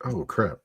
Oh crap.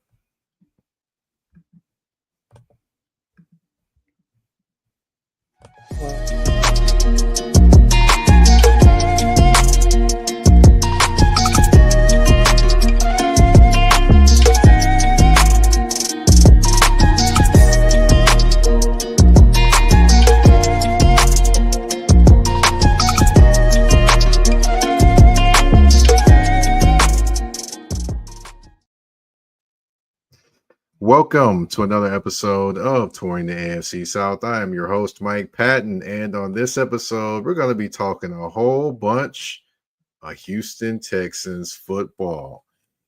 Welcome to another episode of Touring the AFC South. I am your host, Mike Patton, and on this episode, we're going to be talking a whole bunch of Houston Texans football.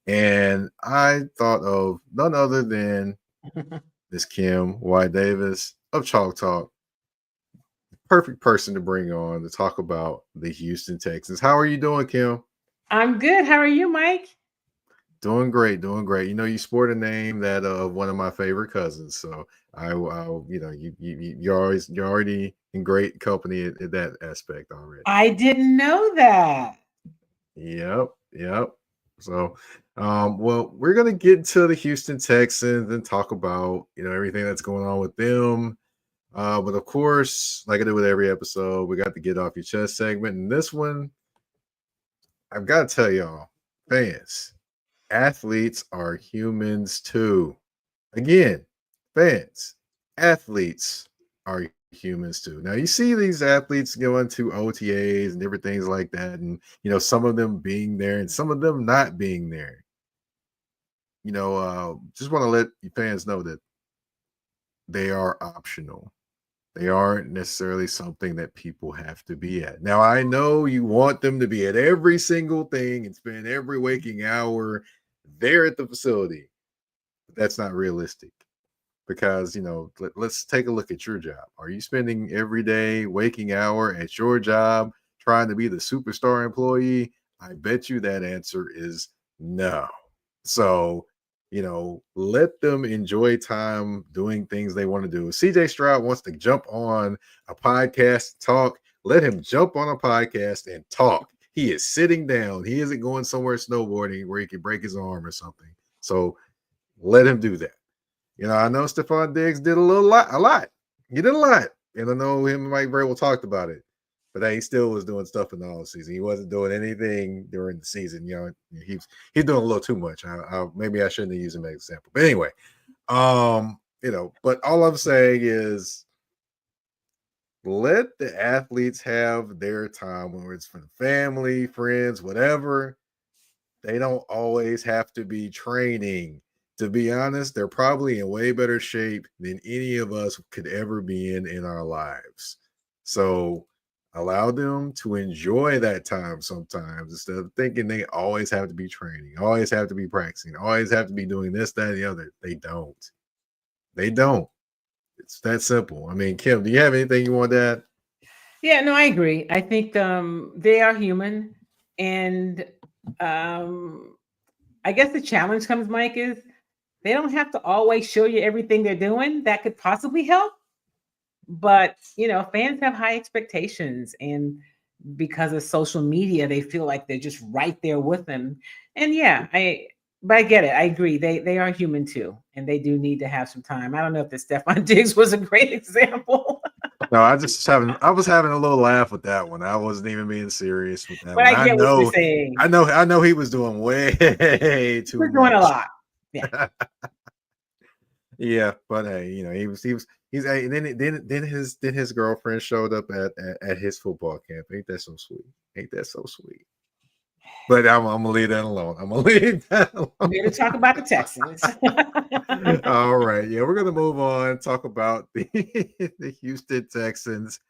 And I thought of none other than Miss Kim White Davis of Chalk Talk, perfect person to bring on to talk about the Houston Texans. How are you doing, Kim? I'm good. How are you, Mike? Doing great, doing great. You know, you sport a name that of one of my favorite cousins, so you're already in great company at that aspect already. I didn't know that. Yep, yep. So, well, we're gonna get to the Houston Texans and talk about everything that's going on with them. But of course, like I do with every episode, we got the get off your chest segment, and this one, I've got to tell y'all, fans. Athletes are humans too. Again, fans, athletes are humans too. Now you see these athletes going to OTAs and different things like that, and some of them being there and some of them not being there. Just want to let you fans know that they are optional. They aren't necessarily something that people have to be at. Now, I know you want them to be at every single thing and spend every waking hour there at the facility. But that's not realistic because, let's take a look at your job. Are you spending every day waking hour at your job trying to be the superstar employee? I bet you that answer is no. So, let them enjoy time doing things they want to do. CJ Stroud wants to jump on a podcast, talk. Let him jump on a podcast and talk. He is sitting down. He isn't going somewhere snowboarding where he can break his arm or something. So let him do that. I know Stephon Diggs did a lot. He did a lot. And I know him and Mike Vrabel talked about it. But he still was doing stuff in the off season. He wasn't doing anything during the season. He's doing a little too much. Maybe I shouldn't have used him as an example. But anyway, but all I'm saying is let the athletes have their time, whether it's for the family, friends, whatever. They don't always have to be training. To be honest, they're probably in way better shape than any of us could ever be in our lives. So allow them to enjoy that time sometimes instead of thinking they always have to be training, always have to be practicing, always have to be doing this, that, and the other. They don't. They don't. It's that simple. I mean, Kim, do you have anything you want to add? Yeah, no, I agree. I think they are human, and um, I guess the challenge comes, Mike, is they don't have to always show you everything they're doing. That could possibly help, but fans have high expectations, and because of social media, they feel like they're just right there with them. And yeah, but I get it. I agree. They are human too, and they do need to have some time. I don't know if the Stephon Diggs was a great example, No, I was having a little laugh with that one. I wasn't even being serious with that but one. I get what you're saying. I know he was doing way He too was doing a much. lot. Yeah. Yeah, but hey, he's then his girlfriend showed up at his football camp. Ain't that so sweet? Ain't that so sweet? But I'm gonna leave that alone. I'm gonna leave that alone. I'm here to talk about the Texans. All right, yeah, we're gonna move on. Talk about the Houston Texans.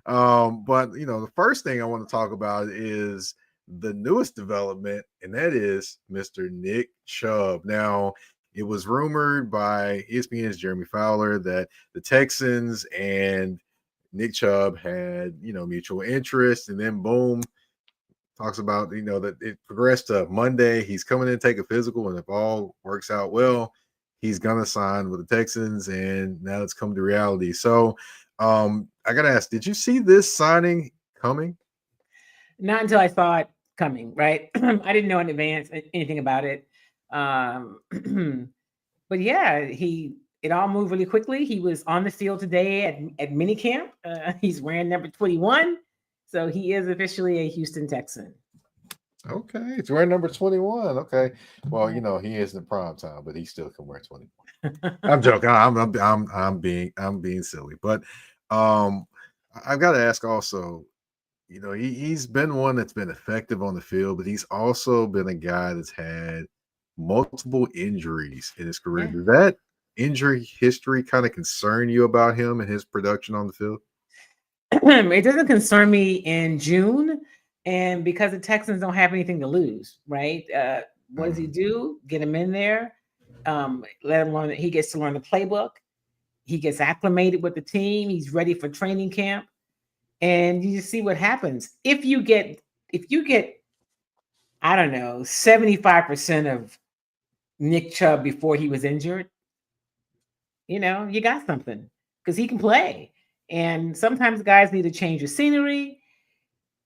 But the first thing I want to talk about is the newest development, and that is Mr. Nick Chubb. Now, it was rumored by ESPN's Jeremy Fowler that the Texans and Nick Chubb had mutual interest, and then boom, talks about that it progressed to Monday. He's coming in to take a physical, and if all works out well, he's gonna sign with the Texans. And now it's come to reality. So I gotta ask, did you see this signing coming? Not until I saw it coming, right? I didn't know in advance anything about it. Um, but yeah, it all moved really quickly. He was on the field today at minicamp. He's wearing number 21, so he is officially a Houston Texan. Okay, it's wearing number 21. Okay. Well, Yeah. he is in prime time, but he still can wear 21. I'm joking. I'm being silly. But um I've got to ask also, he's been one that's been effective on the field, but he's also been a guy that's had multiple injuries in his career. Yeah. Does that injury history kind of concern you about him and his production on the field? It doesn't concern me in June, and because the Texans don't have anything to lose, right? What does he Mhm. do? Get him in there, let him learn. He gets to learn the playbook. He gets acclimated with the team. He's ready for training camp, and you just see what happens. If you get, I don't know, 75% of Nick Chubb before he was injured, you got something because he can play. And sometimes guys need to change the scenery.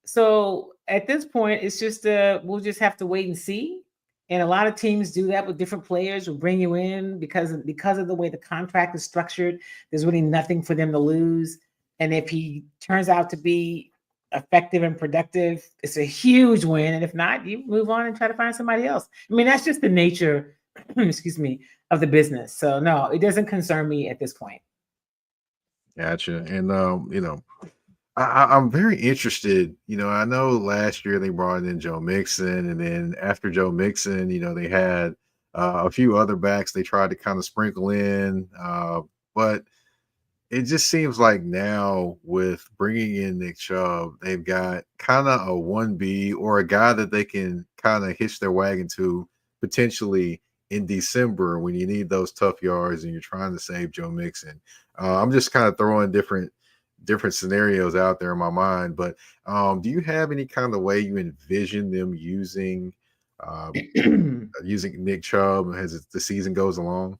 So at this point, it's just we'll just have to wait and see. And a lot of teams do that with different players. Will bring you in because of the way the contract is structured. There's really nothing for them to lose. And if he turns out to be effective and productive, it's a huge win. And if not, you move on and try to find somebody else. I mean, that's just the nature, excuse me, of the business. So no, it doesn't concern me at this point. Gotcha. And I'm very interested. I know last year they brought in Joe Mixon, and then after Joe Mixon, they had a few other backs they tried to kind of sprinkle in, but it just seems like now with bringing in Nick Chubb, they've got kind of a 1B or a guy that they can kind of hitch their wagon to potentially in December when you need those tough yards and you're trying to save Joe Mixon. I'm just kind of throwing different scenarios out there in my mind, but do you have any kind of way you envision them uh, using Nick Chubb as the season goes along?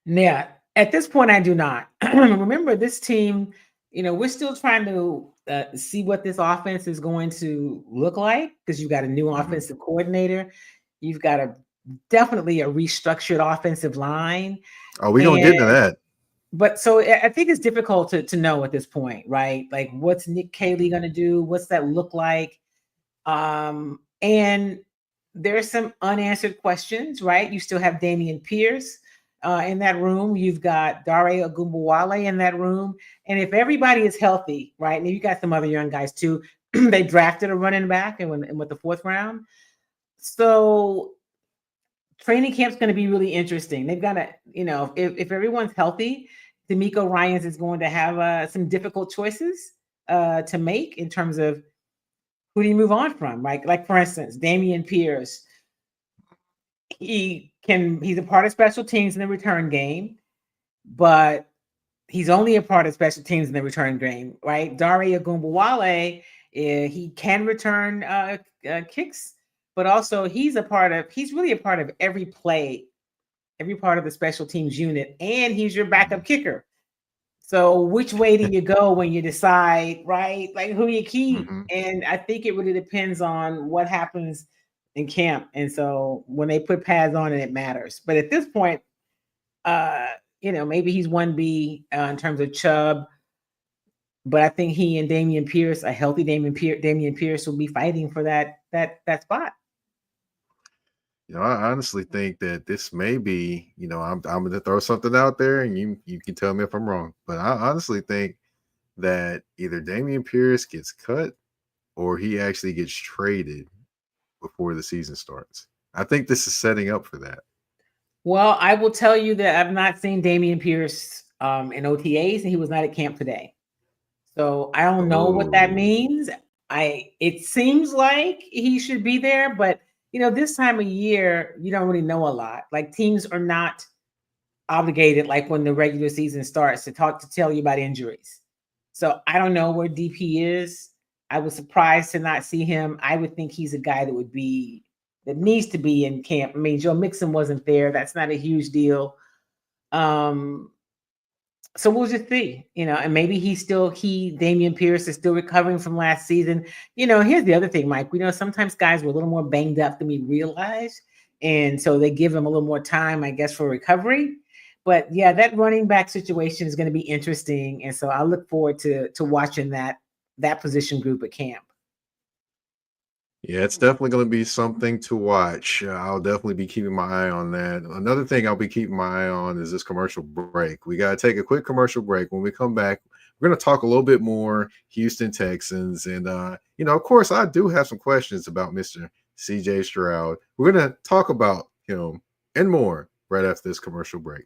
Yeah, at this point, I do not. Remember, this team, we're still trying to see what this offense is going to look like because you've got a new Mhm. offensive coordinator. You've got definitely a restructured offensive line. Oh, we're gonna And get into that. but so I think it's difficult to know at this point, right? Like, what's Nick Cayley going to do? What's that look like? And there's some unanswered questions, right? You still have Damian Pierce in that room. You've got Dare Ogunbowale in that room. And if everybody is healthy, right? And you got some other young guys too. They drafted a running back and with the fourth round. So training camp's going to be really interesting. They've got to, if everyone's healthy, D'Amico Ryans is going to have some difficult choices to make in terms of who do you move on from? Right? Like for instance, Damian Pierce, he's a part of special teams in the return game, but he's only a part of special teams in the return game, right? Dare Ogunbowale, he can return kicks, but also he's really a part of every play, every part of the special teams unit, and he's your backup kicker. So which way do you go when you decide, right? Like who you keep? Mhm. And I think it really depends on what happens in camp. And so when they put pads on it matters. But at this point, uh, maybe he's 1B in terms of Chubb, but I think he and Damian Pierce, a healthy Damian Pierce will be fighting for that spot. I honestly think that this may be, I'm going to throw something out there, and you can tell me if I'm wrong. But I honestly think that either Damian Pierce gets cut or he actually gets traded before the season starts. I think this is setting up for that. Well, I will tell you that I've not seen Damian Pierce in OTAs, and he was not at camp today. So I don't know what that Oh, means. It seems like he should be there, but this time of year, you don't really know a lot. Like teams are not obligated like when the regular season starts to tell you about injuries. So I don't know where DP is. I was surprised to not see him. I would think he's a guy that needs to be in camp. I mean, Joe Mixon wasn't there. That's not a huge deal. Um, so we'll just see, and maybe Damian Pierce is still recovering from last season. Here's the other thing, Mike. We know sometimes guys were a little more banged up than we realize. And so they give him a little more time, I guess, for recovery. But yeah, that running back situation is going to be interesting. And so I look forward to watching that position group at camp. Yeah, it's definitely going to be something to watch. I'll definitely be keeping my eye on that. Another thing I'll be keeping my eye on is this commercial break. We got to take a quick commercial break. When we come back, we're going to talk a little bit more Houston Texans. And, of course, I do have some questions about Mr. CJ Stroud. We're going to talk about him and more right after this commercial break.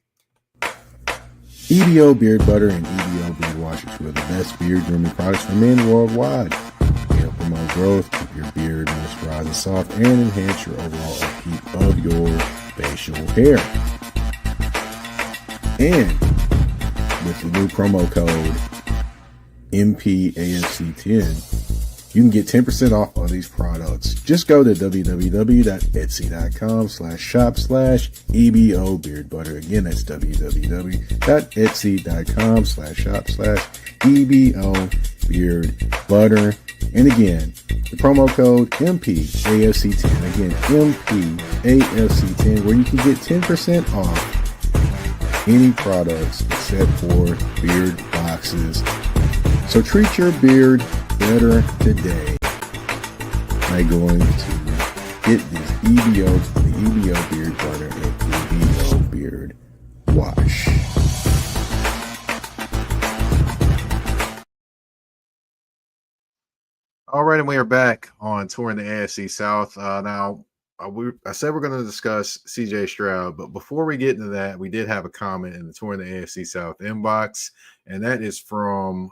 EBO Beard Butter and EBO Beard Wash are two of the best beard grooming products for men worldwide. They help promote growth, keep your beard moisturized and soft, and enhance your overall upkeep of your facial hair. And with the new promo code MPAFC10, you can get 10% off all these products. Just go to www.etsy.com/shop/EBO Beard Butter. Again, that's www.etsy.com/shop/EBO Beard Butter. And again, the promo code MPAFC10. Again, MPAFC10, where you can get 10% off any products except for beard boxes. So treat your beard better today by going to get this the EBO Beard Butter and EBO Beard Wash. All right, and we are back on touring the AFC South. I said we're going to discuss CJ Stroud, but before we get into that, we did have a comment in the touring the AFC South inbox, and that is from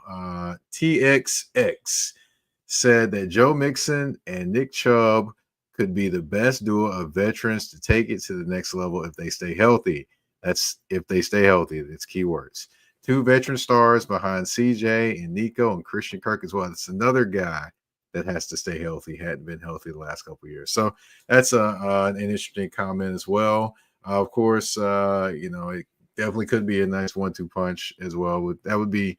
TXX. Said that Joe Mixon and Nick Chubb could be the best duo of veterans to take it to the next level if they stay healthy. That's if they stay healthy. That's keywords. Two veteran stars behind CJ and Nico and Christian Kirk as well. It's another guy that has to stay healthy, hadn't been healthy the last couple of years. So that's an interesting comment as well. Of course, it definitely could be a nice 1-2 punch as well. That would be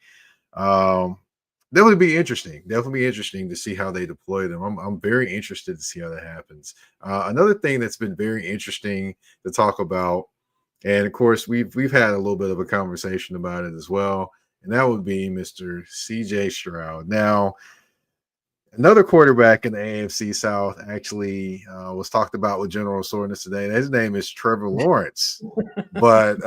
interesting. Definitely be interesting to see how they deploy them. I'm very interested to see how that happens. Another thing that's been very interesting to talk about, and of course we've had a little bit of a conversation about it as well, and that would be Mr. CJ Stroud. Now, another quarterback in the AFC South actually was talked about with general soreness today. His name is Trevor Lawrence. But,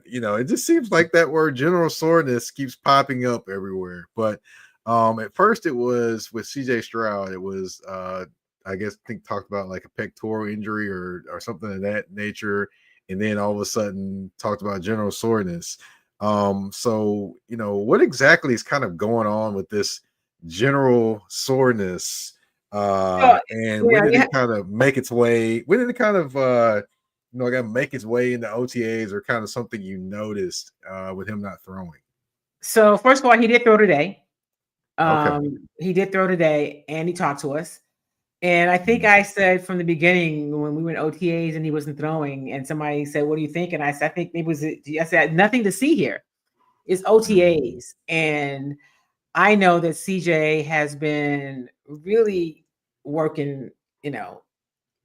it just seems like that word general soreness keeps popping up everywhere. But at first it was with CJ Stroud. It was, I think talked about like a pectoral injury or something of that nature. And then all of a sudden talked about general soreness. So, what exactly is kind of going on with this general soreness, and when did it kind of make its way? When did it kind of, got to make its way into OTAs, or kind of something you noticed with him not throwing? So first of all, he did throw today. Okay. He did throw today, and he talked to us. And I think I said from the beginning when we went OTAs and he wasn't throwing, and somebody said, "What do you think?" And I said, "I think maybe I said nothing to see here. It's OTAs." And I know that CJ has been really working,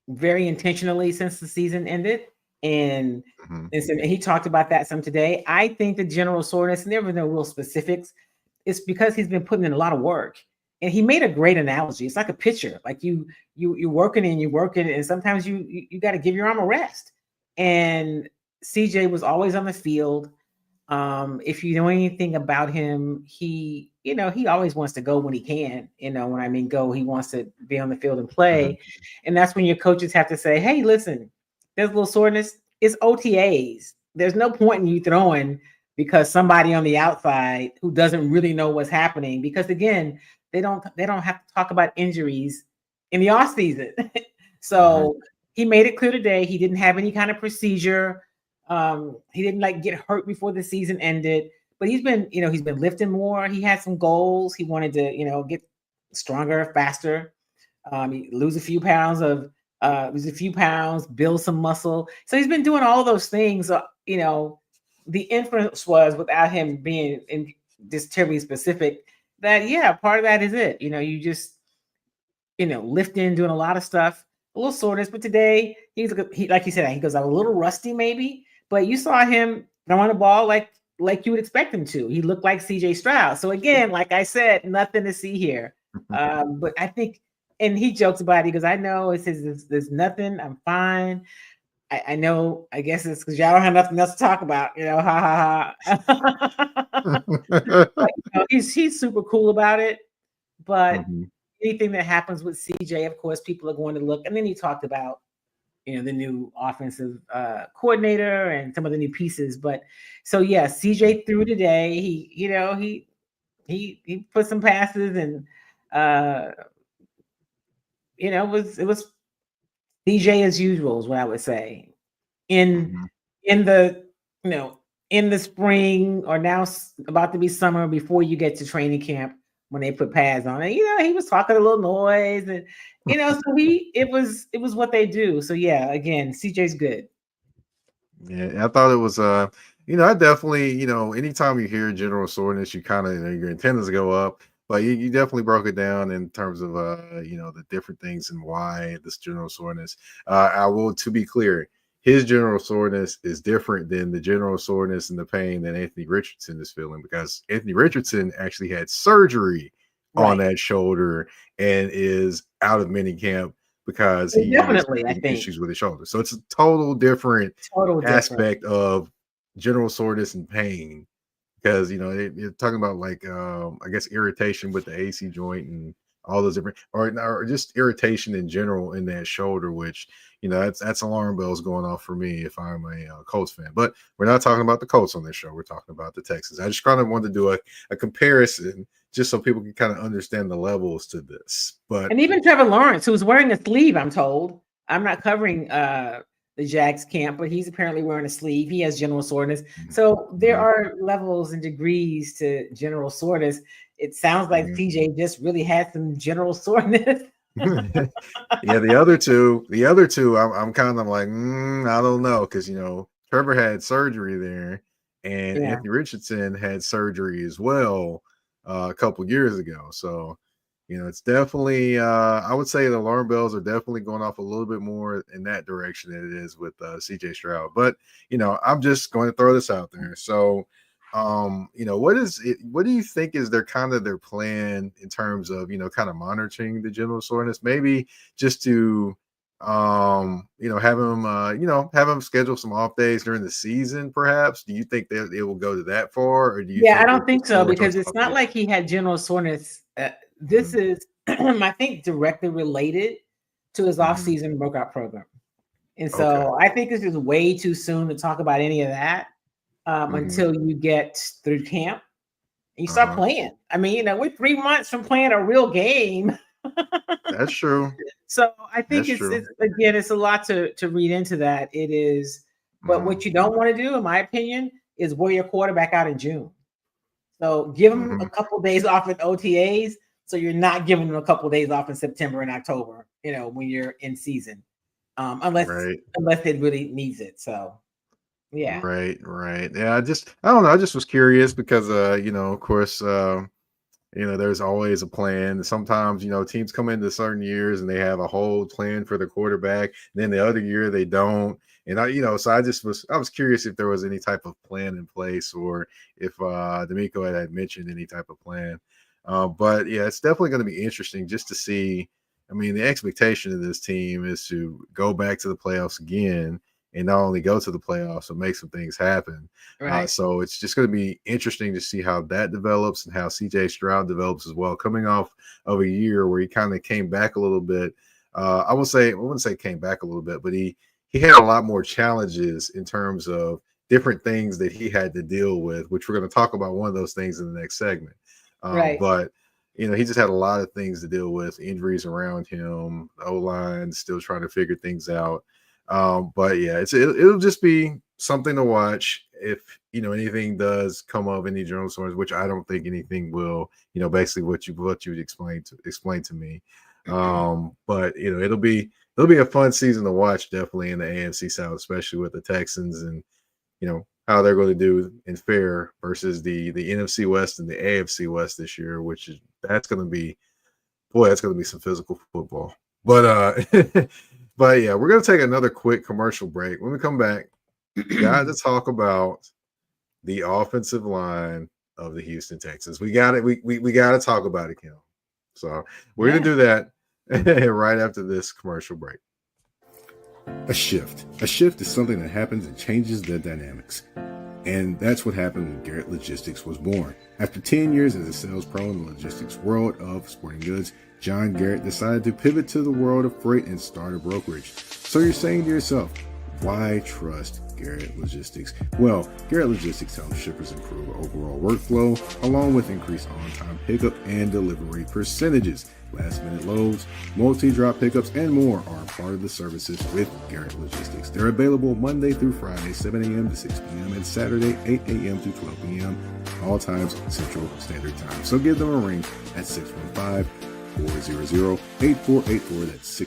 very intentionally since the season ended. And, and he talked about that some today. I think the general soreness, and there were no real specifics, it's because he's been putting in a lot of work. And he made a great analogy. It's like a pitcher. Like you're working and you're working, and sometimes you got to give your arm a rest. And CJ was always on the field. If you know anything about him, he always wants to go when he can. When I mean go, he wants to be on the field and play. And that's when your coaches have to say, "Hey, listen, there's a little soreness. It's OTAs. There's no point in you throwing because somebody on the outside who doesn't really know what's happening." Because again, they don't have to talk about injuries in the off season. So he made it clear today he didn't have any kind of procedure. He didn't get hurt before the season ended, but he's been lifting more. He had some goals. He wanted to, get stronger, faster, lose a few pounds, build some muscle. So he's been doing all those things. The inference was, without him being in this terribly specific, that part of that is it. You just, lifting, doing a lot of stuff, a little soreness. But today, like you said, he goes out a little rusty, maybe. But you saw him throwing the ball like you would expect him to. He looked like C.J. Stroud. So again, like I said, nothing to see here. But I think, and he jokes about it. He goes, "I know it says there's nothing. I'm fine. I know. I guess it's because y'all don't have nothing else to talk about. Ha ha ha." But, he's super cool about it. But anything that happens with CJ, of course, people are going to look. And then he talked about, the new offensive coordinator and some of the new pieces. But so yeah, CJ threw today. He put some passes and it was CJ as usual is what I would say. In the in the spring or now about to be summer before you get to training camp when they put pads on it, he was talking a little noise and so it was what they do. So yeah, again, CJ's good. Yeah, I thought it was I definitely, anytime you hear general soreness, you kind of your antennas go up. But you definitely broke it down in terms of the different things and why this general soreness. I will, to be clear, his general soreness is different than the general soreness and the pain that Anthony Richardson is feeling, because Anthony Richardson actually had surgery on that shoulder and is out of minicamp because he definitely, I has think, issues with his shoulder. So it's a total different aspect of general soreness and pain, because you're talking about like I guess irritation with the AC joint and all those different, or just irritation in general in that shoulder, which that's alarm bells going off for me if I'm a Colts fan. But we're not talking about the Colts on this show. We're talking about the Texans. I just kind of wanted to do a comparison just so people can kind of understand the levels to this. And even Trevor Lawrence, who's wearing a sleeve, I'm told. I'm not covering the Jags camp, but he's apparently wearing a sleeve. He has general soreness. So there are levels and degrees to general soreness. It sounds like CJ just really had some general soreness. Yeah, the other two, I'm kind of like, I don't know, because Trevor had surgery there, and Anthony Richardson had surgery as well a couple years ago. So it's definitely I would say the alarm bells are definitely going off a little bit more in that direction than it is with CJ Stroud. But I'm just going to throw this out there. So what do you think is their plan in terms of kind of monitoring the general soreness? Maybe just to have him schedule some off days during the season, perhaps. Do you think that it will go to that far, or do you I don't think so, because it's not like he had general soreness. This is I think directly related to his off-season workout program. And so I think this is way too soon to talk about any of that until you get through camp and you start playing. I mean, we're 3 months from playing a real game. That's true. So I think it's a lot to read into that. It is, but what you don't want to do, in my opinion, is wear your quarterback out in June. So give him a couple of days off at OTAs, so you're not giving him a couple of days off in September and October, when you're in season, unless it really needs it. So, yeah. Right. Yeah, I don't know. I just was curious because, of course, there's always a plan. Sometimes, teams come into certain years and they have a whole plan for the quarterback. And then the other year they don't. And I was curious if there was any type of plan in place, or if D'Amico had mentioned any type of plan. But yeah, it's definitely going to be interesting just to see. I mean, the expectation of this team is to go back to the playoffs again, and not only go to the playoffs, but make some things happen. Right. So it's just going to be interesting to see how that develops and how CJ Stroud develops as well, coming off of a year where he kind of came back a little bit. I wouldn't say came back a little bit, but he had a lot more challenges in terms of different things that he had to deal with, which we're going to talk about one of those things in the next segment. But he just had a lot of things to deal with, injuries around him, O-line still trying to figure things out. But yeah, it'll just be something to watch if anything does come of any general source, which I don't think anything will. Basically what you explain to me. But it'll be a fun season to watch, definitely, in the AFC South, especially with the Texans and how they're going to do and fare versus the NFC West and the AFC West this year, that's going to be some physical football. But But yeah, we're gonna take another quick commercial break. When we come back, we got to talk about the offensive line of the Houston Texans. We got it. We got to talk about it, Kim. So we're gonna do that right after this commercial break. A shift. A shift is something that happens and changes the dynamics. And that's what happened when Garrett Logistics was born. After 10 years as a sales pro in the logistics world of sporting goods, John Garrett decided to pivot to the world of freight and start a brokerage. So you're saying to yourself, why trust Garrett Logistics? Well, Garrett Logistics helps shippers improve overall workflow, along with increased on-time pickup and delivery percentages. Last-minute loads, multi-drop pickups, and more are part of the services with Garrett Logistics. They're available Monday through Friday, 7 a.m. to 6 p.m., and Saturday, 8 a.m. to 12 p.m., all times Central Standard Time. So give them a ring at 615-400-8484. That's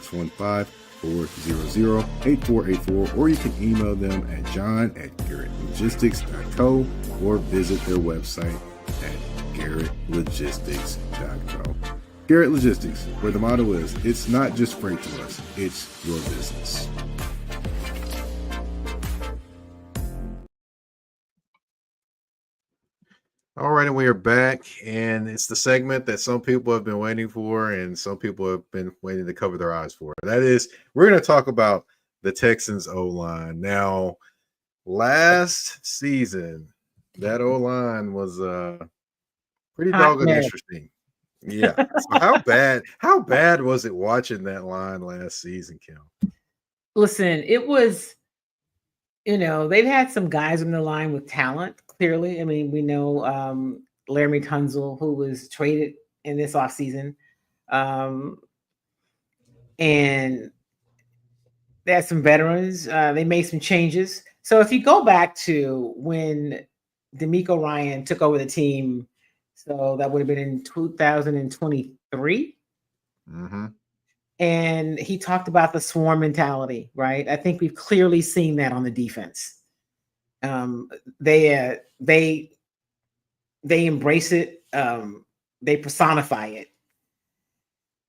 615-400-8484, or you can email them at john@garrettlogistics.co or visit their website at garrettlogistics.co. Garrett Logistics, where the motto is, it's not just freight to us, it's your business. All right, and we are back, and it's the segment that some people have been waiting for, and some people have been waiting to cover their eyes for. That is, we're going to talk about the Texans O-line. Now, last season, that O-line was pretty doggone interesting. Yeah. So how bad was it watching that line last season, Kim? Listen, it was, they've had some guys on the line with talent, clearly. I mean, we know Laramie Tunzel, who was traded in this offseason. And they had some veterans. They made some changes. So if you go back to when D'Amico Ryan took over the team, so that would have been in 2023. Mm-hmm. And he talked about the swarm mentality, right? I think we've clearly seen that on the defense. They embrace it. They personify it.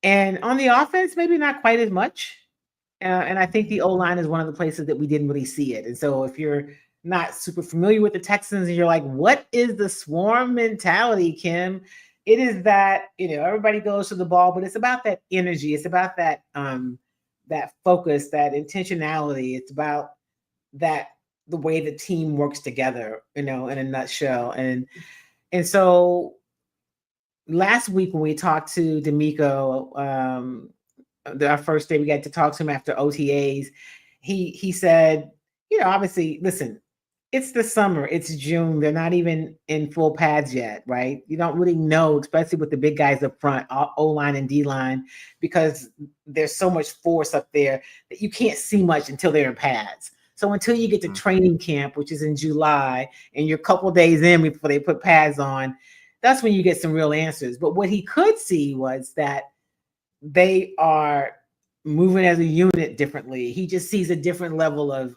And on the offense, maybe not quite as much. And I think the O-line is one of the places that we didn't really see it. And so if you're not super familiar with the Texans and you're like, what is the swarm mentality, Kim? It is that, everybody goes to the ball, but it's about that energy. It's about that that focus, that intentionality. It's about the way the team works together, in a nutshell. And so last week when we talked to D'Amico, our first day we got to talk to him after OTAs, he said, obviously, listen, it's the summer, it's June. They're not even in full pads yet, right? You don't really know, especially with the big guys up front, O-line and D-line, because there's so much force up there that you can't see much until they're in pads. So until you get to training camp, which is in July, and you're a couple days in before they put pads on, that's when you get some real answers. But what he could see was that they are moving as a unit differently. He just sees a different level of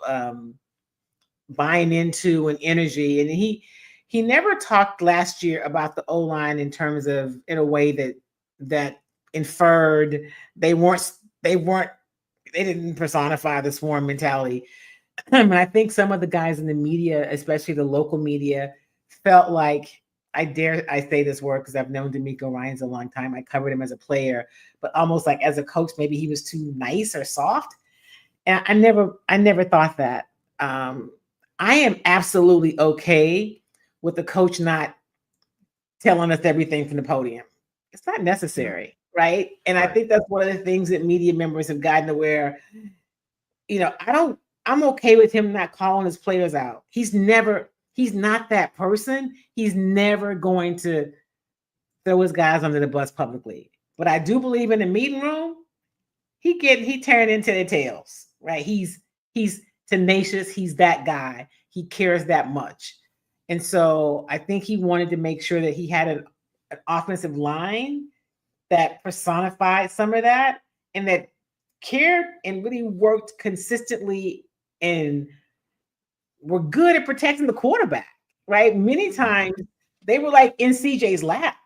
buying into and energy. And he never talked last year about the O-line in terms of, in a way that inferred they didn't personify the swarm mentality. And I think some of the guys in the media, especially the local media, felt like, I say this word because I've known D'Amico Ryan a long time. I covered him as a player, but almost like as a coach, maybe he was too nice or soft. And I never thought that. I am absolutely okay with the coach not telling us everything from the podium. It's not necessary, right? And I think that's one of the things that media members have gotten to where, I'm okay with him not calling his players out. He's not that person. He's never going to throw his guys under the bus publicly. But I do believe in the meeting room, he turned into their tails, right? He's tenacious. He's that guy. He cares that much. And so I think he wanted to make sure that he had an offensive line that personified some of that and that cared and really worked consistently and were good at protecting the quarterback, right? Many times they were like in CJ's lap,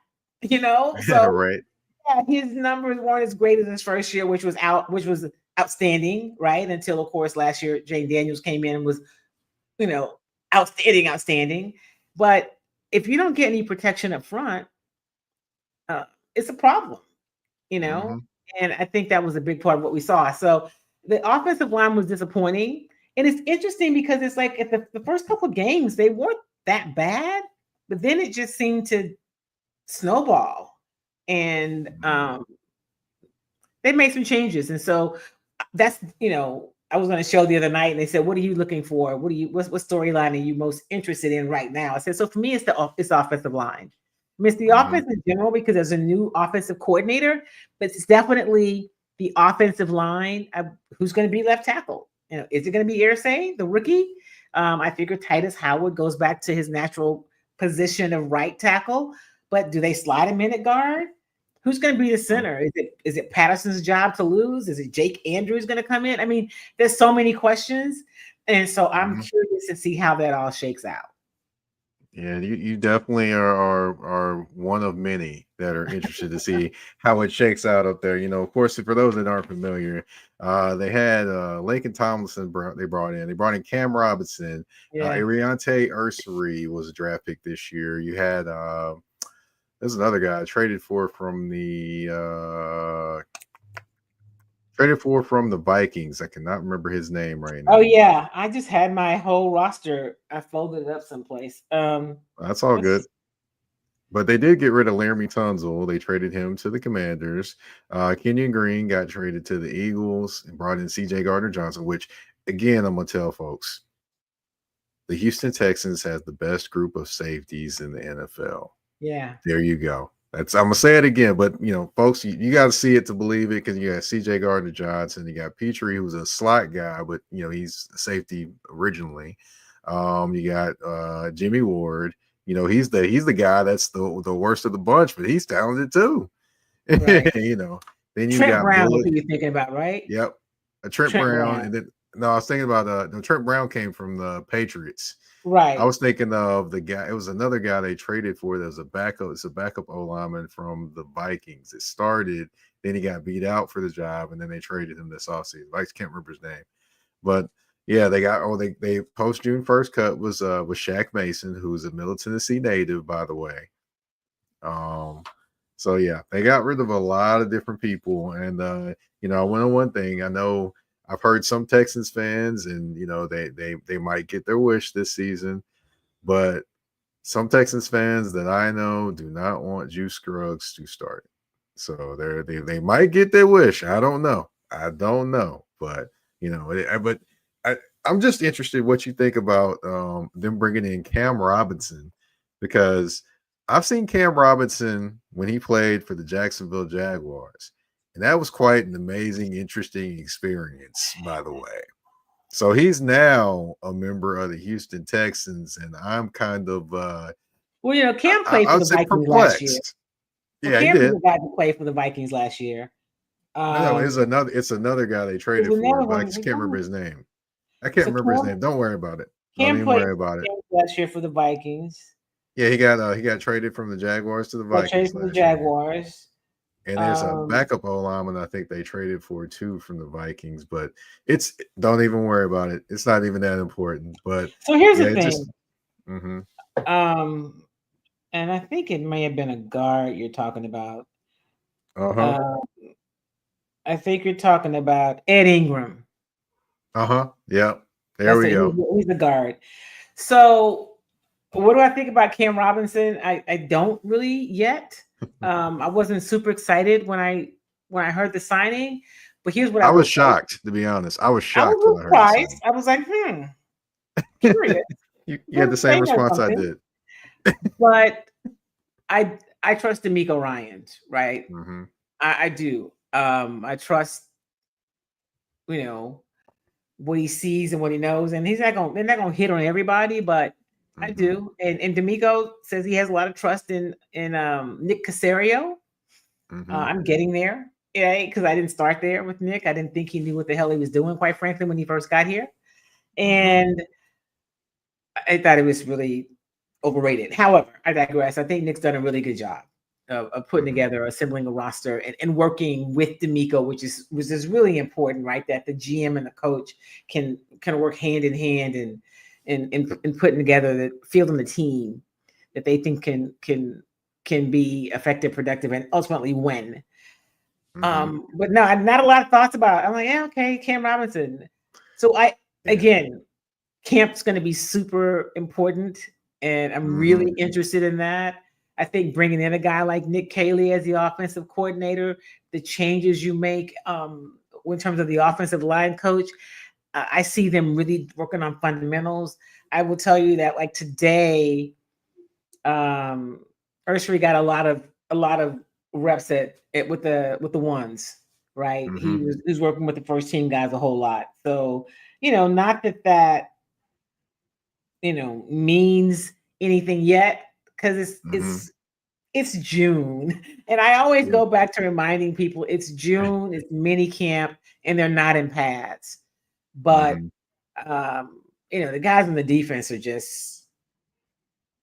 So right. Yeah, his numbers weren't as great as his first year, which was outstanding, right? Until of course last year Jane Daniels came in and was, outstanding. But if you don't get any protection up front, uh, it's a problem, you know. Mm-hmm. And I think that was a big part of what we saw. So the offensive line was disappointing, and it's interesting because it's like at the first couple of games they weren't that bad, but then it just seemed to snowball, and they made some changes, and so that's I was on a show the other night, and they said, "What are you looking for? What storyline are you most interested in right now?" I said, "So for me, it's the offensive line. I mean, it's the Mm-hmm. offense in general because there's a new offensive coordinator, but it's definitely the offensive line. Who's going to be left tackle? Is it going to be Irsay, the rookie? I figure Titus Howard goes back to his natural position of right tackle, but do they slide him in at guard? Who's going to be the center? Is it Patterson's job to lose? Is it Jake Andrews going to come in? I mean, there's so many questions, and so I'm curious to see how that all shakes out. Yeah, you definitely are one of many that are interested to see how it shakes out up there. Of course, for those that aren't familiar, they had Laken Tomlinson. They brought in Cam Robinson. Yeah. Ariante Ursary was a draft pick this year. You had there's another guy traded for from the Vikings. I cannot remember his name right now. Oh yeah, I just had my whole roster. I folded it up someplace. That's all good. But they did get rid of Laramie Tunzel. They traded him to the Commanders. Kenyon Green got traded to the Eagles and brought in C.J. Gardner-Johnson, which, again, I'm going to tell folks, the Houston Texans has the best group of safeties in the NFL. Yeah. There you go. I'm going to say it again, but, folks, you got to see it to believe it because you got C.J. Gardner-Johnson. You got Petrie, who's a slot guy, but, he's a safety originally. You got Jimmy Ward. He's the guy that's the worst of the bunch, but he's talented too. Right. Then you Trent got Brown. Who you're thinking about, right? Yep, Trent Brown, and then I was thinking about Trent Brown came from the Patriots. Right. I was thinking of the guy. It was another guy they traded for. That was a backup. It's a backup O lineman from the Vikings. It started, then he got beat out for the job, and then they traded him this offseason. I can't remember his name, but. Yeah, they post June 1st cut was Shaq Mason, who's a Middle Tennessee native, by the way. So yeah, they got rid of a lot of different people, and I went on one thing. I know I've heard some Texans fans, and they might get their wish this season, but some Texans fans that I know do not want Juice Scruggs to start. So they might get their wish. I don't know, but but. I'm just interested what you think about them bringing in Cam Robinson, because I've seen Cam Robinson when he played for the Jacksonville Jaguars, and that was quite an amazing, interesting experience, by the way. So he's now a member of the Houston Texans, and I'm kind of Cam played for the Vikings last year. Yeah, Cam he did. was the guy who played for the Vikings last year. No, it's another guy they traded for, but I just can't remember his name. I can't remember his name. Don't worry about it. Don't even worry about it. Last year for the Vikings. Yeah, he got traded from the Jaguars to the Vikings. Traded from the Jaguars. And there's a backup O-lineman I think they traded for too from the Vikings, but don't even worry about it. It's not even that important. But so here's the thing. And I think it may have been a guard you're talking about. I think you're talking about Ed Ingram. Yeah. There we go. He's the guard. So what do I think about Cam Robinson? I don't really yet. I wasn't super excited when I heard the signing, but here's what I was shocked, to be honest. I was shocked. I was surprised. I was like, curious. you had the same response I did. But I trust D'Amico Ryans, right? I do. I trust, what he sees and what he knows, and they're not gonna hit on everybody, but I do. And D'Amico says he has a lot of trust in Nick Caserio. I'm getting there, because I didn't start there with Nick. I didn't think he knew what the hell he was doing, quite frankly, when he first got here, and I thought it was really overrated. However, I digress. I think Nick's done a really good job. of putting Mhm. together, assembling a roster, and working with D'Amico, which is really important, right? That the GM and the coach can work hand in hand and putting together the fielding the team that they think can be effective, productive, and ultimately win. Mhm. But no, not a lot of thoughts about it. I'm like, yeah, okay, Cam Robinson. So Yeah. again, camp's going to be super important, and I'm Mhm. really interested in that. I think bringing in a guy like Nick Caley as the offensive coordinator, the changes you make in terms of the offensive line coach, I see them really working on fundamentals. I will tell you that like today, Ursary got a lot of reps with the ones, right? Mhm. He was working with the first team guys a whole lot. So, not that means anything yet, because Mhm. it's June. And I always Yeah. go back to reminding people it's June, it's mini camp, and they're not in pads. But Mhm. the guys on the defense are just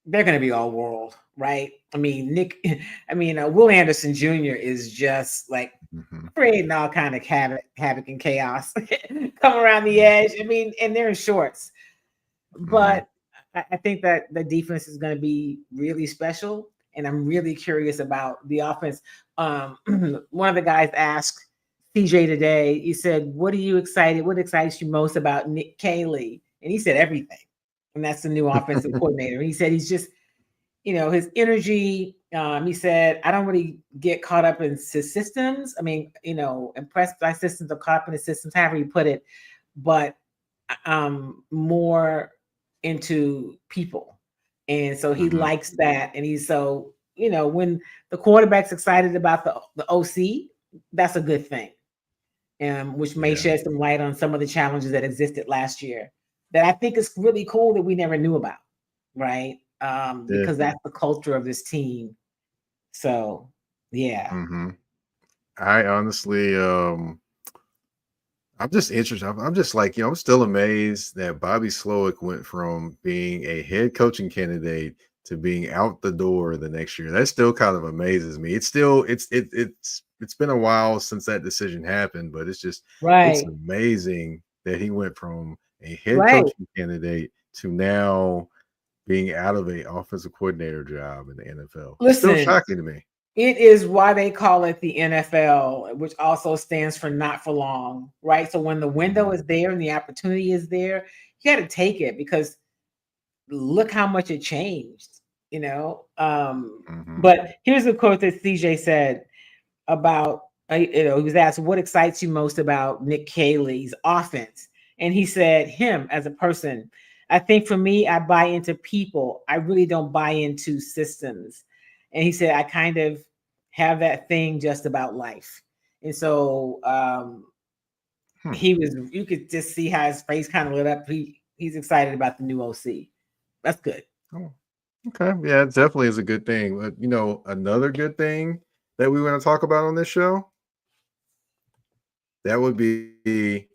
they're going to be all world, right? I mean, Will Anderson Jr. is just like Mhm. creating all kind of havoc and chaos, come around the Yeah. edge. I mean, and they're in shorts, Mhm. but I think that the defense is going to be really special, and I'm really curious about the offense. One of the guys asked CJ today. He said, "What are you excited? What excites you most about Nick Caley?" And he said everything, and that's the new offensive coordinator. He said he's just, his energy. He said, "I don't really get caught up in his systems. I mean, impressed by systems or caught up in the systems, however you put it, but more into people." And so he Mhm. likes that. And he's so, when the quarterback's excited about the OC, that's a good thing. Which may Yeah. shed some light on some of the challenges that existed last year that I think is really cool that we never knew about, right? Yeah. Because that's the culture of this team. So yeah. Mhm. I honestly, I'm just interested. I'm just like, I'm still amazed that Bobby Slowick went from being a head coaching candidate to being out the door the next year. That still kind of amazes me. It's still, it's been a while since that decision happened, but it's Right. amazing that he went from a head Right. coaching candidate to now being out of a offensive coordinator job in the NFL. Still Listen, shocking to me. it is why they call it the NFL, which also stands for not for long, right? So when the window Mhm. is there and the opportunity is there, you got to take it, because look how much it changed, you know. Mhm. But here's a quote that CJ said about, he was asked, what excites you most about Nick Caley's offense? And he said, him as a person. I think for me, I buy into people. I really don't buy into systems. And he said, I kind of have that thing just about life. And so Hmm. you could just see how his face kind of lit up. He's excited about the new OC. That's good. Oh, okay. Yeah, it definitely is a good thing. But another good thing that we want to talk about on this show, that would be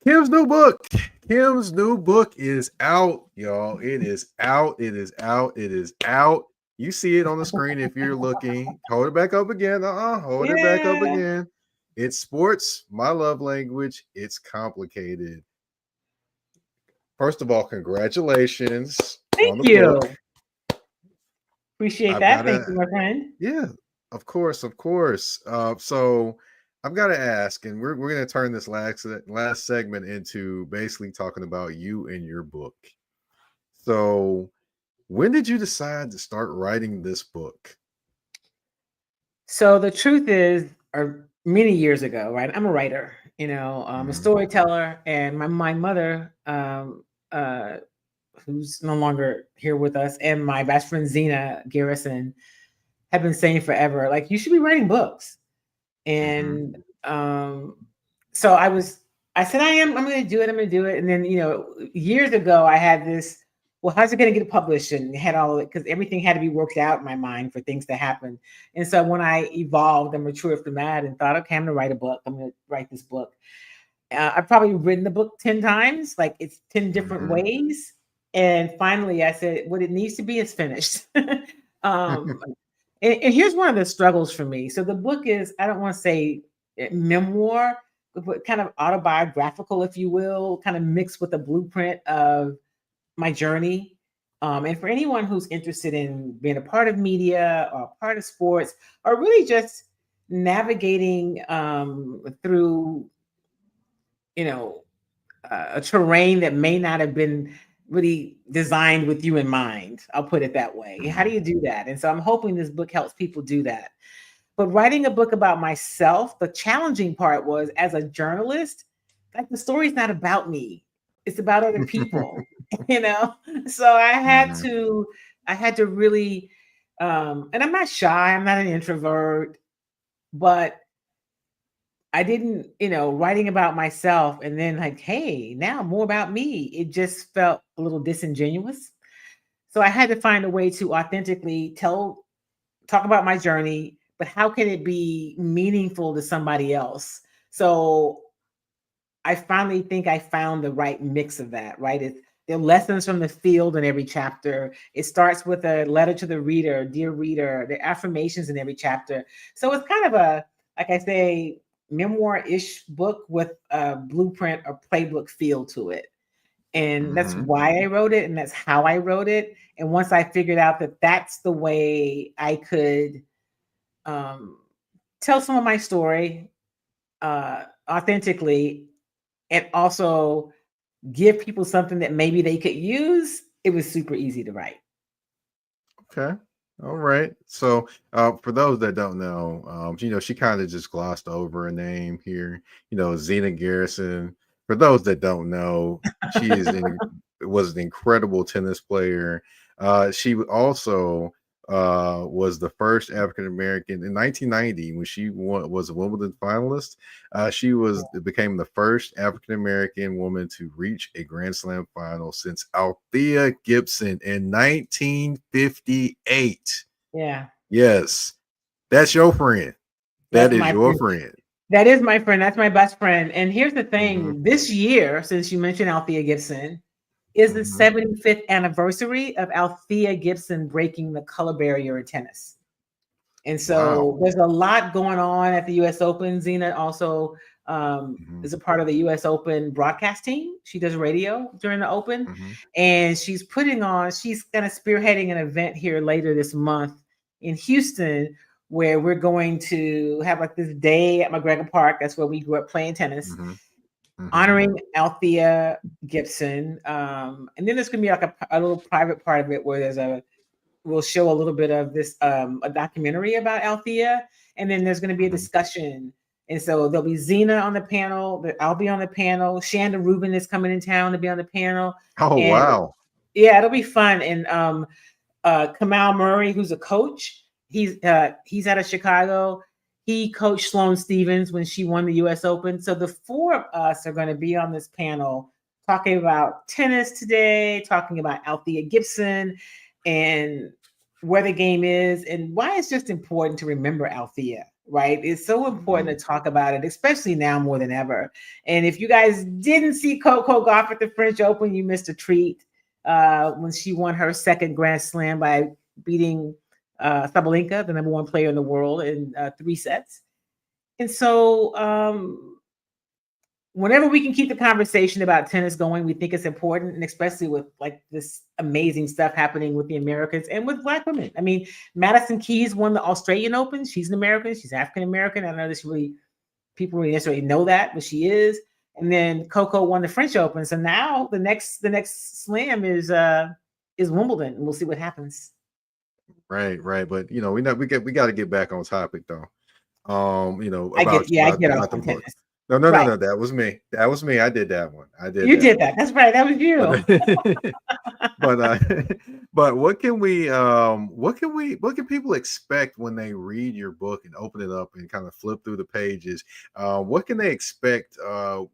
Kim's new book. Kim's new book is out, y'all. It is out. It is out. It is out. You see it on the screen if you're looking. Hold it back up again. Hold it back up Yeah. again. It's sports, my love language. It's complicated. First of all, congratulations Thank on the book. you. Appreciate I've that. got Thank to you, my friend. Yeah, of course, of course. So I've got to ask, and we're going to turn this last segment into basically talking about you and your book. So, when did you decide to start writing this book? So the truth is, or many years ago, right? I'm a writer, a Mhm. storyteller, and my mother, uh, who's no longer here with us, and my best friend Zena Garrison have been saying forever, like, you should be writing books. Mhm. And so I said, I'm going to do it. I'm going to do it. And then, years ago, I had this, well, how's it going to get published? And had all of it, because everything had to be worked out in my mind for things to happen. And so when I evolved and matured from that and thought, okay, I'm going to write a book. I'm going to write this book. I've probably written the book 10 times, like it's 10 different Mhm. ways. And finally I said, what it needs to be is finished. um, And here's one of the struggles for me. So the book is, I don't want to say memoir, but kind of autobiographical, if you will, kind of mixed with a blueprint of my journey. And for anyone who's interested in being a part of media or a part of sports, or really just navigating through, you know, a terrain that may not have been really designed with you in mind. I'll put it that way. How do Mhm. you do that? And so I'm hoping this book helps people do that. But writing a book about myself, the challenging part was as a journalist, like the story's not about me. It's about other people, you know? So Mhm. I had to really and I'm not shy, I'm not an introvert, but I didn't, writing about myself and then like, hey, now more about me. It just felt a little disingenuous. So I had to find a way to authentically talk about my journey, but how can it be meaningful to somebody else? So I finally think I found the right mix of that, right? There are lessons from the field in every chapter. It starts with a letter to the reader, dear reader, the affirmations in every chapter. So it's kind of a, like I say, memoir-ish book with a blueprint or playbook feel to it. And that's Mhm. why I wrote it, and that's how I wrote it. And once I figured out that that's the way I could um, tell some of my story authentically, and also give people something that maybe they could use, it was super easy to write. Okay. All right. So, for those that don't know, she kind of just glossed over a name here. Zena Garrison. For those that don't know, she was an incredible tennis player. She also was the first African American in 1990 when was a Wimbledon finalist. Became the first African American woman to reach a Grand Slam final since Althea Gibson in 1958. Yeah, Yes, that's your friend. That that's is my your friend. friend. That is my friend. That's my best friend. And here's the Hmm. thing, this year, since you mentioned Althea Gibson, is the Hmm. 75th anniversary of Althea Gibson breaking the color barrier in tennis. And Wow. so there's a lot going on at the US Open. Zena also Hmm. is a part of the US Open broadcast team. She does radio during the Open. Hmm. And she's kind of spearheading an event here later this month in Houston, where we're going to have like this day at McGregor Park. That's where we grew up playing tennis, Hmm. Hmm. honoring Althea Gibson. And then there's going to be like a little private part of it where we'll show a little bit of this a documentary about Althea, and then there's going to be a Hmm. discussion. And so there'll be Zena on the panel. I'll be on the panel. Shanda Rubin is coming in town to be on the panel, Oh, and wow. yeah, it'll be fun. And Kamal Murray, who's a coach, he's out of Chicago. He coached Sloane Stevens when she won the U.S. Open. So the four of us are going to be on this panel talking about tennis today, talking about Althea Gibson, and where the game is, and why it's just important to remember Althea. Right? It's so important Mhm. to talk about it, especially now more than ever. And if you guys didn't see Coco Gauff at the French Open, you missed a treat when she won her second Grand Slam by beating Sabalenka, the number one player in the world, in 3 sets. And so, whenever we can keep the conversation about tennis going, we think it's important, and especially with like this amazing stuff happening with the Americans and with Black women. I mean, Madison Keys won the Australian Open. She's an American. She's African American. I don't know that people really necessarily know that, but she is. And then Coco won the French Open. So now the next slam is Wimbledon, and we'll see what happens. Right, right. But we got to get back on topic though. I About get off the on book. tennis. No, no, no, Right. no. That was me. That was me. I did that one. I did You that did one. that. That's right. That was you. But but but what can people expect when they read your book and open it up and kind of flip through the pages? What can they expect? I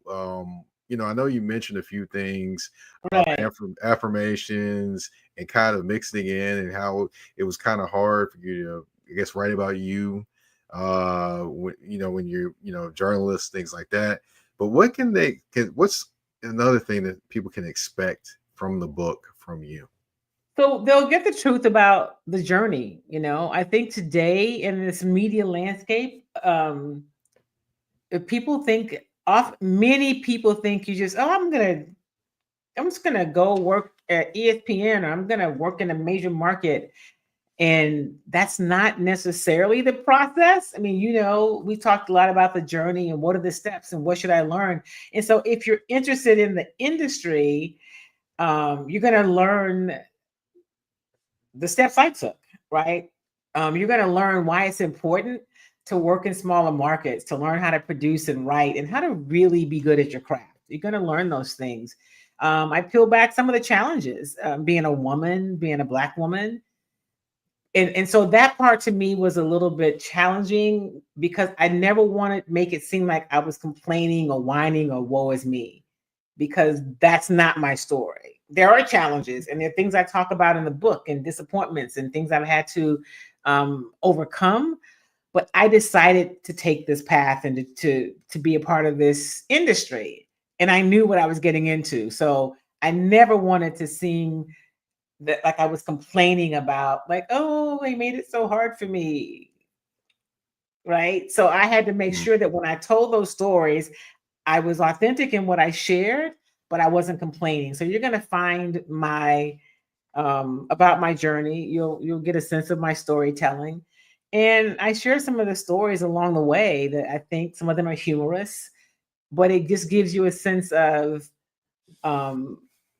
know you mentioned a few things, Right. affirmations, and kind of mixing in, and how it was kind of hard for you to, I guess, write about you, when you're, journalists, things like that. But what's another thing that people can expect from the book from you? So they'll get the truth about the journey. I think today in this media landscape, if people think off, many people think you just, oh, I'm just gonna go work at ESPN, or I'm gonna work in a major market. And that's not necessarily the process. I mean, we talked a lot about the journey and what are the steps and what should I learn. And so if you're interested in the industry, you're going to learn the steps I took, right? You're going to learn why it's important to work in smaller markets, to learn how to produce and write, and how to really be good at your craft. You're going to learn those things. I peel back some of the challenges, being a woman, being a Black woman. And so that part to me was a little bit challenging because I never wanted to make it seem like I was complaining or whining or woe is me, because that's not my story. There are challenges and there are things I talk about in the book and disappointments and things I've had to overcome. But I decided to take this path and to be a part of this industry. And I knew what I was getting into. So I never wanted to seem that like I was complaining about, like, oh, they made it so hard for me. Right. So I had to make sure that when I told those stories, I was authentic in what I shared, but I wasn't complaining. So you're going to find my about my journey. You'll get a sense of my storytelling. And I share some of the stories along the way that I think some of them are humorous, but it just gives you a sense of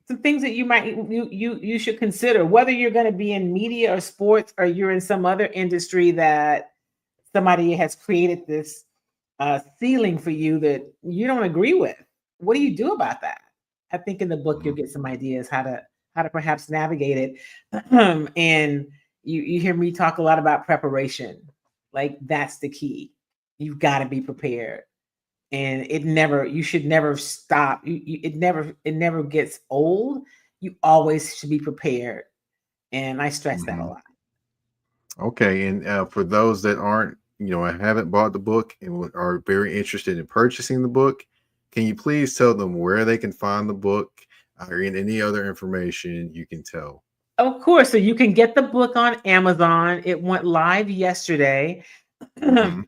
some things that you should consider, whether you're going to be in media or sports, or you're in some other industry that somebody has created this ceiling for you that you don't agree with. What do you do about that? I think in the book you'll get some ideas how to perhaps navigate it. And you hear me talk a lot about preparation. Like, that's the key. You've got to be prepared. And you should never stop. It never gets old. You always should be prepared. And I stress that a lot. Okay. And for those that aren't, haven't bought the book and are very interested in purchasing the book, can you please tell them where they can find the book or any other information you can tell? Of course. So you can get the book on Amazon. It went live yesterday. And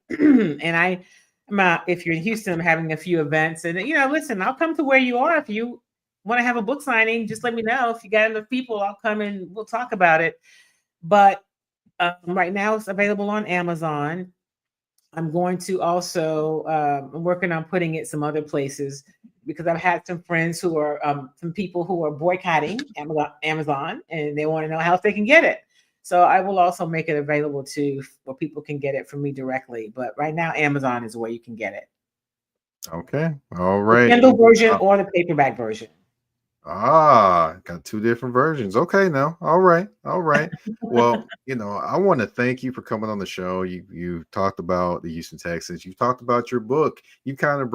if you're in Houston, I'm having a few events, and listen, I'll come to where you are. If you want to have a book signing, just let me know. If you got enough people, I'll come and we'll talk about it. But right now it's available on Amazon. I'm going to also I'm working on putting it some other places, because I've had some friends who are some people who are boycotting Amazon, and they want to know how else they can get it. So I will also make it available to where people can get it from me directly. But right now, Amazon is where you can get it. Okay. All right. The Kindle version or the paperback version. Got two different versions. Okay, now. All right. Well, I want to thank you for coming on the show. You talked about the Houston Texans. You talked about your book. You kind of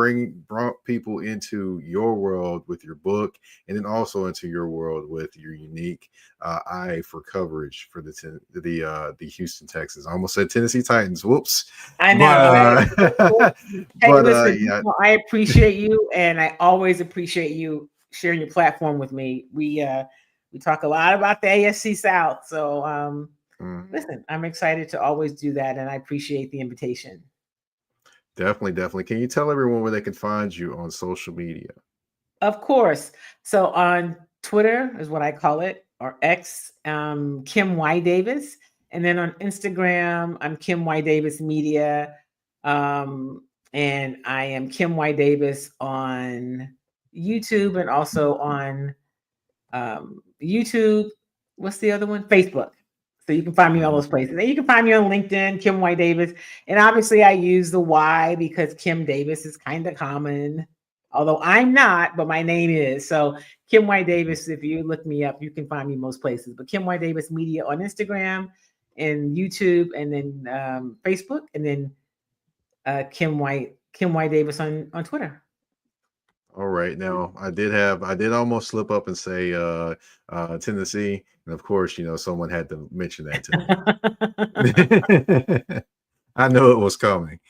brought people into your world with your book, and then also into your world with your unique eye for coverage for the Houston Texans. I almost said Tennessee Titans. Whoops. I know. Listen, I appreciate you, and I always appreciate you sharing your platform with me. We talk a lot about the AFC South. So listen, I'm excited to always do that, and I appreciate the invitation. Definitely. Can you tell everyone where they can find you on social media? Of course. So on Twitter is what I call it, or X, Kim Y. Davis. And then on Instagram, I'm Kim Y. Davis Media. And I am Kim Y. Davis on YouTube, and also on YouTube. What's the other one? Facebook. So you can find me all those places. And you can find me on LinkedIn, Kim Y. Davis. And obviously I use the Y because Kim Davis is kind of common, although I'm not, but my name is. So Kim Y. Davis, if you look me up, you can find me most places. But Kim Y. Davis Media on Instagram and YouTube, and then Facebook, and then Kim Y. Davis on Twitter. All right. Now I did almost slip up and say Tennessee. And of course, someone had to mention that to me. I know it was coming.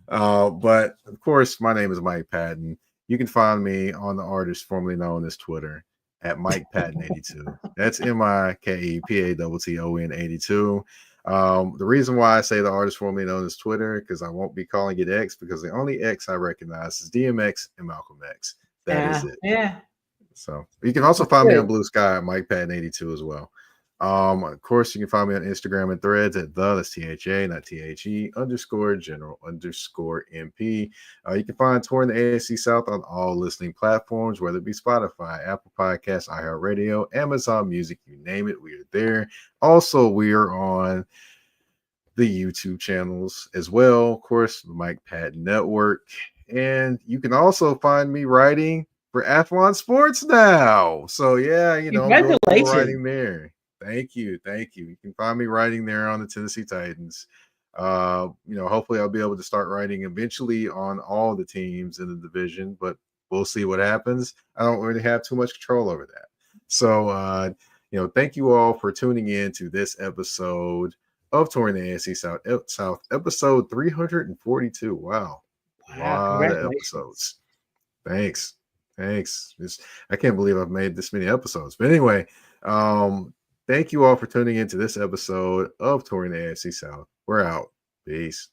But of course, my name is Mike Patton. You can find me on the artist formerly known as Twitter. at Mike Patton 82. That's MikePatton 82. The reason why I say the artist formerly known as Twitter, because I won't be calling it X, because the only X I recognize is DMX and Malcolm X. That is it. Yeah. So you can also find me on Good. Blue Sky at Mike Patton 82 as well. Of course, you can find me on Instagram and Threads at that's THA, not THE _general_MP. You can find Touring the AFC South on all listening platforms, whether it be Spotify, Apple Podcasts, iHeartRadio, Amazon Music, you name it, we are there. Also, we are on the YouTube channels as well, of course, the Mike Patton Network. And you can also find me writing for Athlon Sports now. So yeah, I'm doing more writing there. Thank you. You can find me writing there on the Tennessee Titans. Hopefully I'll be able to start writing eventually on all the teams in the division, but we'll see what happens. I don't really have too much control over that. So thank you all for tuning in to this episode of Touring the AFC South, episode 342. Wow. A lot of episodes. Thanks. I can't believe I've made this many episodes. But anyway, thank you all for tuning into this episode of Touring the AFC South. We're out. Peace.